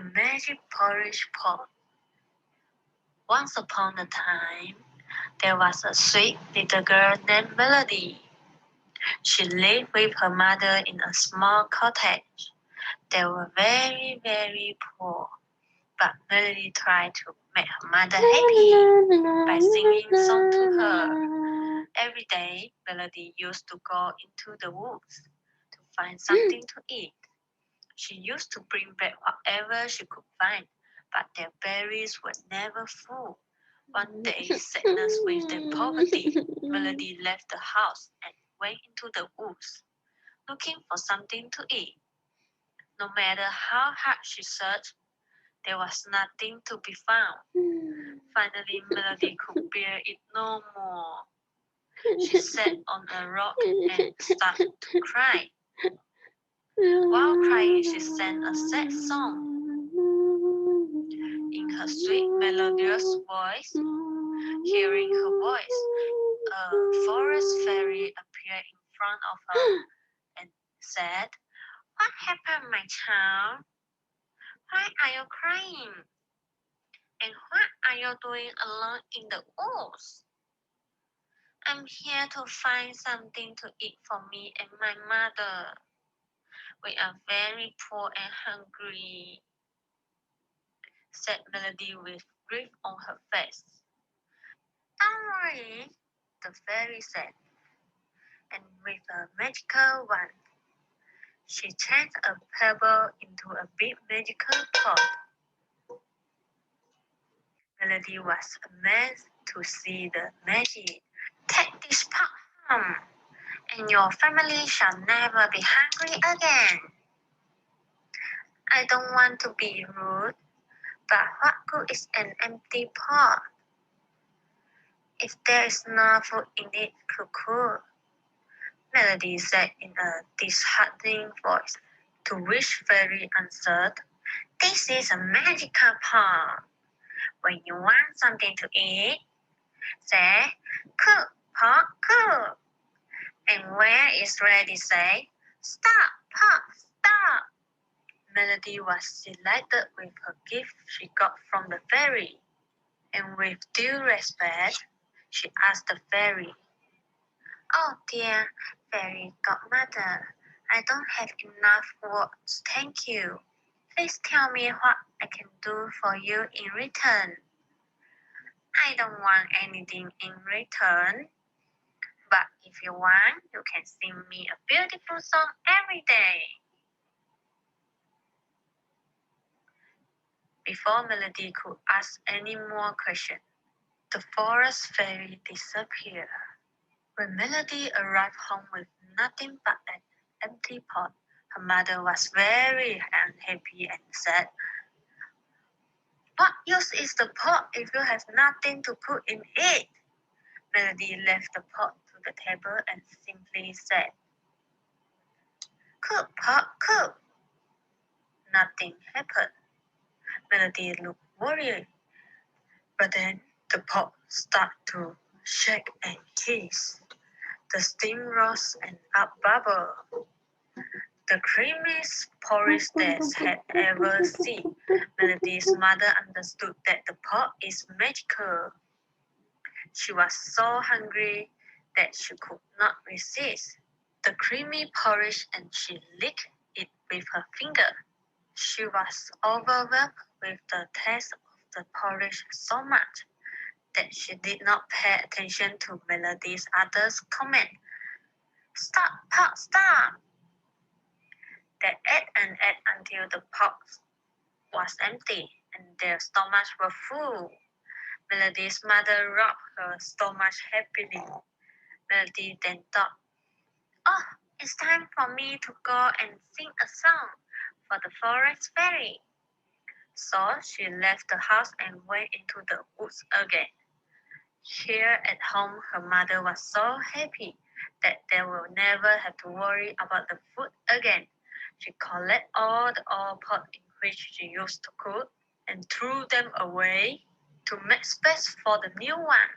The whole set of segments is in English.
The Magic Porridge Pot. Once upon a time, there was a sweet little girl named Melody. She lived with her mother in a small cottage. They were very, very poor, but Melody tried to make her mother happy by singing songs to her. Every day, Melody used to go into the woods to find something to eat. She used to bring back whatever she could find, but their berries were never full. One day, sadness with their poverty, Melody left the house and went into the woods, looking for something to eat. No matter how hard she searched, there was nothing to be found. Finally, Melody could bear it no more. She sat on a rock and started to cry. While crying, she sang a sad song. In her sweet, melodious voice, hearing her voice, a forest fairy appeared in front of her and said, "What happened, my child? Why are you crying? And what are you doing alone in the woods?" "I'm here to find something to eat for me and my mother. We are very poor and hungry," said Melody with grief on her face. "Don't worry," the fairy said, and with a magical wand, she changed a pebble into a big magical pot. Melody was amazed to see the magic. "Take this pot home, and your family shall never be hungry again." "I don't want to be rude, but what good is an empty pot if there is no food in it to cook?" Melody said in a disheartening voice, to which Fairy answered, "This is a magical pot. When you want something to eat, say, 'Cook, pot, cook.' And when it's ready, say, 'Stop, pot, stop.'" Melody was delighted with her gift she got from the fairy, and with due respect, she asked the fairy, "Oh dear fairy godmother, I don't have enough words, thank you. Please tell me what I can do for you in return." "I don't want anything in return, but if you want, you can sing me a beautiful song every day." Before Melody could ask any more questions, the forest fairy disappeared. When Melody arrived home with nothing but an empty pot, her mother was very unhappy and said, "What use is the pot if you have nothing to put in it?" Melody left the pot to the table and simply said, "Cook, pot, cook." Nothing happened. Melody looked worried, but then the pot started to shake and hiss. The steam rose and up bubbled. The creamiest porridge they had ever seen. Melody's mother understood that the pot is magical. She was so hungry that she could not resist the creamy porridge, and she licked it with her finger. She was overwhelmed with the taste of the porridge so much that she did not pay attention to Melody's other's comment. "Stop, pot, stop!" They ate and ate until the pot was empty and their stomachs were full. Melody's mother rubbed her stomach happily. Melody then thought, "Oh, it's time for me to go and sing a song for the forest fairy." So she left the house and went into the woods again. Here at home, her mother was so happy that they will never have to worry about the food again. She collected all the old pots in which she used to cook and threw them away to make space for the new one.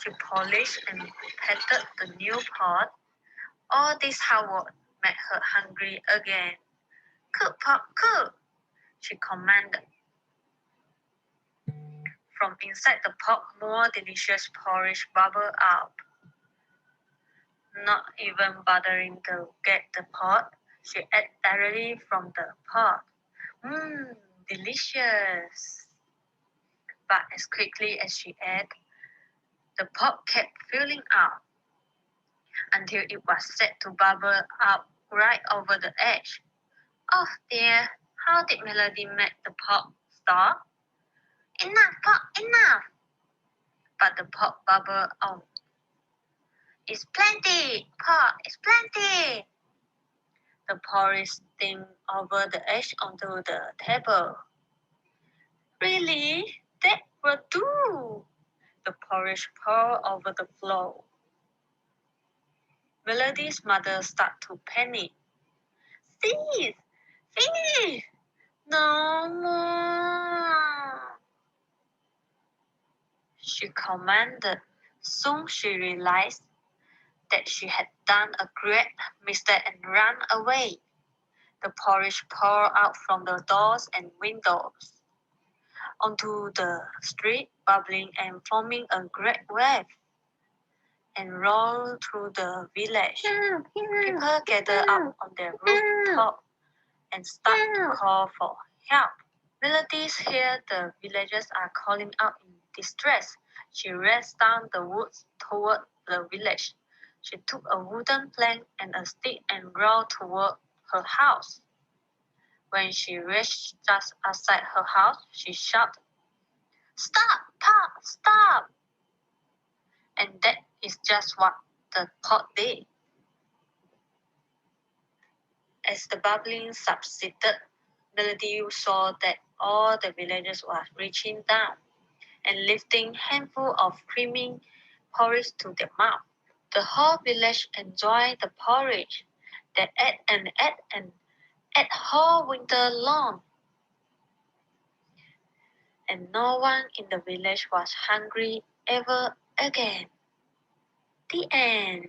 She polished and patted the new pot. All this hard work made her hungry again. Cook, pot, cook, she commanded. From inside the pot, more delicious porridge bubbled out. Not even bothering to get the pot, she ate directly from the pot. Mmm, delicious. But as quickly as she ate, the pot kept filling up until it was set to bubble up right over the edge. Oh dear, how did Melody make the pot stop? Enough, pot, enough! But the pot bubbled on. It's plenty, pot, it's plenty! The porridge steamed over the edge onto the table. Really? That will do! The porridge poured over the floor. Melody's mother started to panic. Cease! Finish! No more! She commanded. Soon she realized that she had done a great mistake and ran away. The porridge poured out from the doors and windows onto the street, bubbling and forming a great wave, and rolled through the village. People gathered up on their rooftop and started to call for help. Melodies hear the villagers are calling out in distress. She raced down the woods toward the village. She took a wooden plank and a stick and rowed toward her house. When she reached just outside her house, she shouted, "Stop, pot, stop!" And that is just what the pot did. As the bubbling subsided, Melody saw that all the villagers were reaching down and lifting handful of creamy porridge to their mouth. The whole village enjoyed the porridge. They ate and ate and ate whole winter long. And no one in the village was hungry ever again. The end.